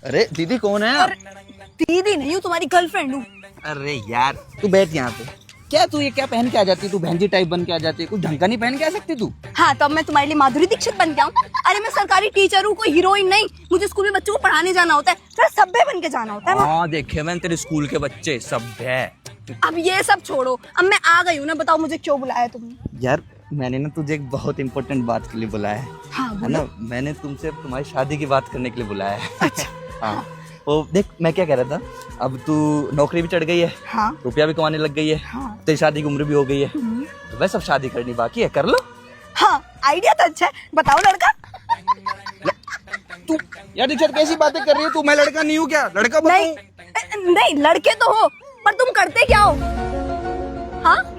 अरे दीदी कौन है? दीदी नहीं हूँ, तुम्हारी गर्लफ्रेंड हूँ। अरे यार तू बैठ यहाँ पे। क्या तू ये क्या पहन के आ जाती है? तू बहनजी टाइप बन के आ जाती है, कुछ ढंग का नहीं पहन के आ सकती तू? हाँ तो अब मैं तुम्हारे लिए माधुरी दीक्षित बन के आऊँ? अरे मैं सरकारी टीचर हूँ, कोई हीरोइन नहीं। मुझे स्कूल में बच्चों को पढ़ाने जाना होता है, थोड़ा सभ्य बन के जाना होता है। हाँ देखे मैंने तेरे स्कूल के बच्चे सभ्य है। अब ये सब छोड़ो, अब मैं आ गई हूँ ना, बताओ मुझे क्यों बुलाया तुमने? यार मैंने ना तुझे एक बहुत इंपॉर्टेंट बात के लिए बुलाया है। हाँ है ना, मैंने तुमसे तुम्हारी शादी की बात करने के लिए बुलाया है। अच्छा हाँ वो देख मैं क्या कह रहा था, अब तू नौकरी भी चढ़ गई है, हाँ रुपया भी कमाने लग गई है, हाँ तेरी शादी की उम्र भी हो गई है, तो बस अब शादी करनी बाकी है, कर लो। हाँ आइडिया तो अच्छा है, बताओ लड़का। तू यार दीक्षित कैसी बातें कर रही है तू? मैं लड़का नहीं हूँ क्या? लड़का नहीं नहीं, लड़के तो हो, पर तुम करते क्या हो? हाँ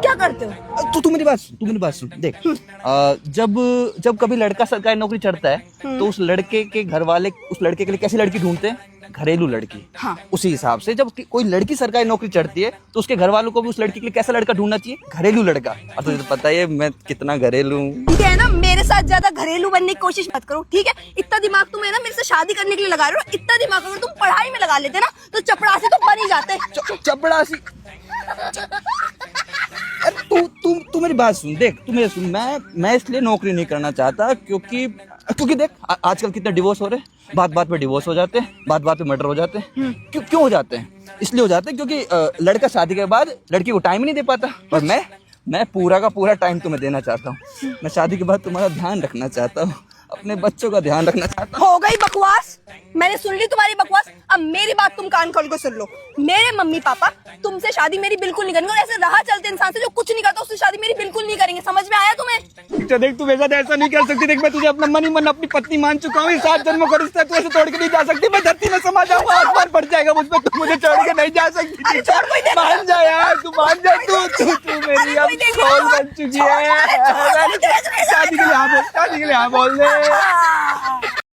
क्या करते हो? तू मेरी बात सुन देख। जब कभी लड़का सरकारी नौकरी चढ़ता है तो उस लड़के के घर वाले उस लड़के के लिए कैसी लड़की ढूंढते हैं? घरेलू लड़की। हाँ उसी हिसाब से जब कोई लड़की सरकारी नौकरी चढ़ती है तो उसके घर वालों को भी उस लड़की के लिए कैसा लड़का ढूंढना चाहिए? घरेलू लड़का। और तुझे तो पता है मैं कितना घरेलू हूँ। ठीक है ना, मेरे साथ ज्यादा घरेलू बनने की कोशिश मत करो, ठीक है? इतना दिमाग तुम है ना मेरे से शादी करने के लिए लगा रहे हो, इतना दिमाग अगर तुम पढ़ाई में लगा लेते ना तो चपड़ासी तो बन ही जाते। चपड़ासी। अरे तू मेरी बात सुन, देख तू मेरी सुन। मैं इसलिए नौकरी नहीं करना चाहता क्योंकि देख आजकल कितने डिवोर्स हो रहे हैं, बात पे डिवोर्स हो जाते हैं, बात पे मर्डर हो जाते हैं। क्यों हो जाते हैं? इसलिए हो जाते हैं क्योंकि लड़का शादी के बाद लड़की को टाइम ही नहीं दे पाता। और मैं पूरा का पूरा टाइम तुम्हें देना चाहता हूँ। मैं शादी के बाद तुम्हारा ध्यान रखना चाहता हूँ, अपने बच्चों का ध्यान रखना चाहता हूँ। हो गई बकवास, मैंने सुन ली तुम्हारी बकवास। अब मेरी बात तुम कान खोल कर सुन लो। मेरे मम्मी पापा तुमसे शादी मेरी बिल्कुल नहीं करेंगे, और ऐसे राह चलते इंसान से जो कुछ नहीं करता उससे शादी मेरी बिल्कुल नहीं करेंगे। समझ में आया तुम्हें? देख तू वैसा ऐसा नहीं कर सकती। देख मैं तुझे अपना मन ही मन अपनी पत्नी मान चुका हूँ। 7 जन्मों का रिश्ता तू ऐसे तोड़ के नहीं जा सकती। मैं धरती में समा जाऊंगा, आसमान पड़ जाएगा मुझ पे, तू मुझे छोड़ के नहीं जा सकती। अरे छोड़, कोई देख। मान जा यार, तू मान जा। तू मेरी अब सोल बन चुकी है। शादी के लिए हाँ बोल दे।